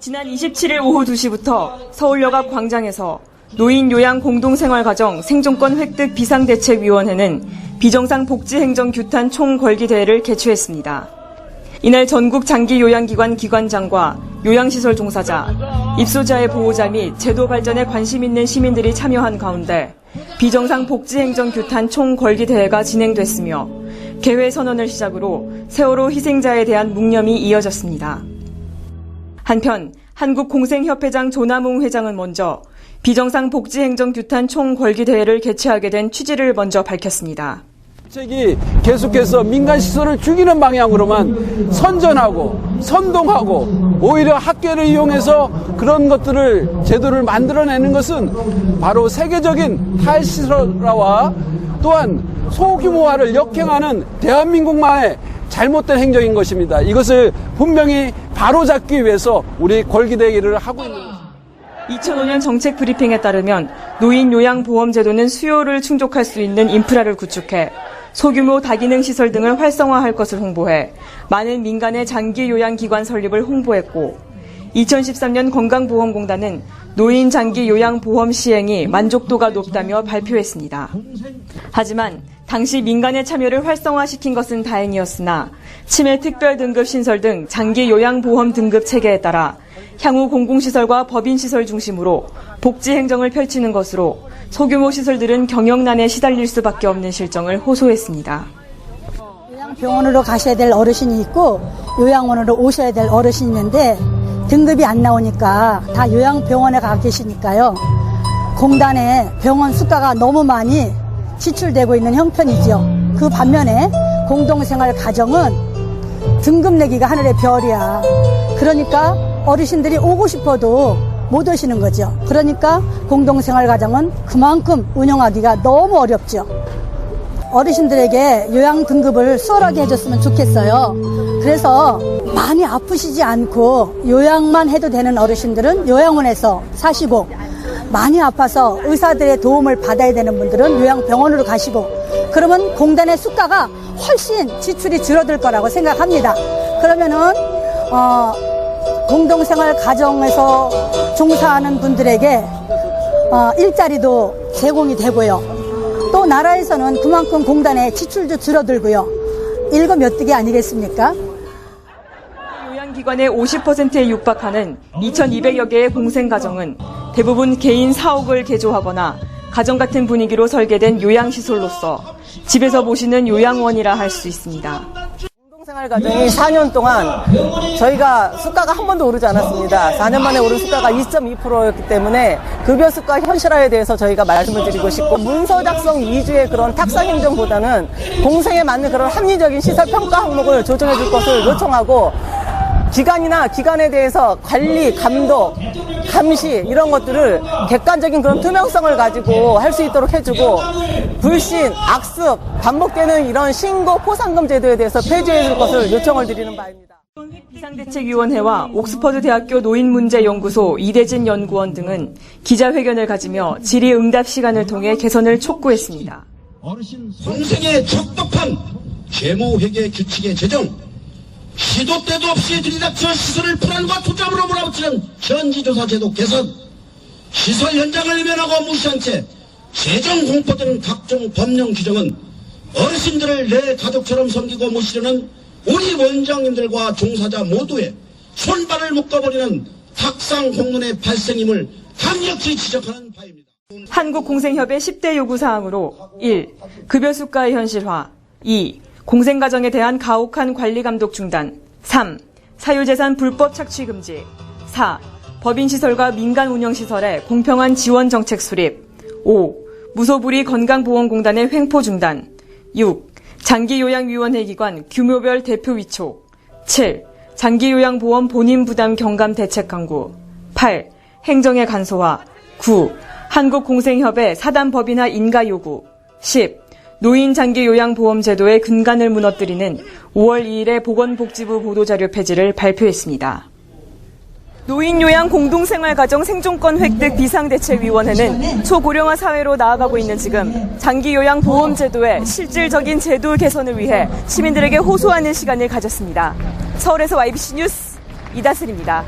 지난 27일 오후 2시부터 서울여갑 광장에서 노인 요양 공동생활가정 생존권 획득 비상대책위원회는 비정상 복지행정 규탄 총궐기대회를 개최했습니다. 이날 전국 장기요양기관 기관장과 요양시설 종사자, 입소자의 보호자 및 제도 발전에 관심 있는 시민들이 참여한 가운데 비정상 복지행정 규탄 총궐기대회가 진행됐으며 개회 선언을 시작으로 세월호 희생자에 대한 묵념이 이어졌습니다. 한편 한국공생협회장 조남웅 회장은 먼저 비정상 복지행정 규탄 총궐기대회를 개최하게 된 취지를 먼저 밝혔습니다. 정책이 계속해서 민간시설을 죽이는 방향으로만 선전하고 선동하고 오히려 학계를 이용해서 그런 것들을 제도를 만들어내는 것은 바로 세계적인 탈시설화와 또한 소규모화를 역행하는 대한민국만의 잘못된 행정인 것입니다. 이것을 분명히 바로잡기 위해서 우리 권기대회를 하고 있는 것입니다. 2005년 정책 브리핑에 따르면 노인 요양보험 제도는 수요를 충족할 수 있는 인프라를 구축해 소규모 다기능 시설 등을 활성화할 것을 홍보해 많은 민간의 장기 요양기관 설립을 홍보했고 2013년 건강보험공단은 노인 장기 요양보험 시행이 만족도가 높다며 발표했습니다. 하지만 당시 민간의 참여를 활성화시킨 것은 다행이었으나 치매 특별 등급 신설 등 장기 요양보험 등급 체계에 따라 향후 공공시설과 법인시설 중심으로 복지 행정을 펼치는 것으로 소규모 시설들은 경영난에 시달릴 수밖에 없는 실정을 호소했습니다. 요양병원으로 가셔야 될 어르신이 있고 요양원으로 오셔야 될 어르신이 있는데 등급이 안 나오니까 다 요양병원에 가 계시니까요. 공단에 병원 수가가 너무 많이 지출되고 있는 형편이죠. 그 반면에 공동생활 가정은 등급 내기가 하늘의 별이야. 그러니까 어르신들이 오고 싶어도 못 오시는 거죠. 그러니까 공동생활 가정은 그만큼 운영하기가 너무 어렵죠. 어르신들에게 요양 등급을 수월하게 해줬으면 좋겠어요. 그래서 많이 아프시지 않고 요양만 해도 되는 어르신들은 요양원에서 사시고 많이 아파서 의사들의 도움을 받아야 되는 분들은 요양병원으로 가시고 그러면 공단의 수가가 훨씬 지출이 줄어들 거라고 생각합니다. 그러면은 공동생활 가정에서 종사하는 분들에게 일자리도 제공이 되고요. 또 나라에서는 그만큼 공단의 지출도 줄어들고요. 일거몇득이 아니겠습니까? 요양기관의 50%에 육박하는 2,200여 개의 공생가정은 대부분 개인 사옥을 개조하거나 가정 같은 분위기로 설계된 요양시설로서 집에서 모시는 요양원이라 할 수 있습니다. 공동생활가정이 4년 동안 저희가 수가가 한 번도 오르지 않았습니다. 4년 만에 오른 수가가 2.2%였기 때문에 급여 수가 현실화에 대해서 저희가 말씀을 드리고 싶고 문서 작성 위주의 그런 탁상 행정보다는 공생에 맞는 그런 합리적인 시설 평가 항목을 조정해 줄 것을 요청하고 기관이나 기관에 대해서 관리, 감독, 감시 이런 것들을 객관적인 그런 투명성을 가지고 할 수 있도록 해주고 불신, 악습, 반복되는 이런 신고 포상금 제도에 대해서 폐지해 줄 것을 요청을 드리는 바입니다. 비상대책위원회와 옥스퍼드 대학교 노인문제연구소 이대진 연구원 등은 기자회견을 가지며 질의응답 시간을 통해 개선을 촉구했습니다. 공생의 적법한 재무회계 규칙의 제정, 시도 때도 없이 들이닥쳐 시설을 불안과 투잡으로 몰아붙이는 현지조사 제도 개선, 시설 현장을 외면하고 무시한 채 재정 공포되는 각종 법령 규정은 어르신들을 내 가족처럼 섬기고 모시려는 우리 원장님들과 종사자 모두의 손발을 묶어버리는 탁상 공론의 발생임을 강력히 지적하는 바입니다. 한국공생협의 10대 요구사항으로 1. 급여 수가의 현실화 2. 공생가정에 대한 가혹한 관리감독 중단 3. 사유재산 불법 착취 금지 4. 법인시설과 민간운영시설의 공평한 지원 정책 수립 5. 무소불위 건강보험공단의 횡포 중단 6. 장기요양위원회 기관 규모별 대표 위촉 7. 장기요양보험 본인 부담 경감 대책 강구 8. 행정의 간소화 9. 한국공생협의 사단 법인화 인가 요구 10. 노인 장기 요양보험 제도의 근간을 무너뜨리는 5월 2일에 보건복지부 보도자료 폐지를 발표했습니다. 노인 요양 공동생활 가정 생존권 획득 비상대책위원회는 초고령화 사회로 나아가고 있는 지금 장기 요양 보험 제도의 실질적인 제도 개선을 위해 시민들에게 호소하는 시간을 가졌습니다. 서울에서 YBC 뉴스 이다슬입니다.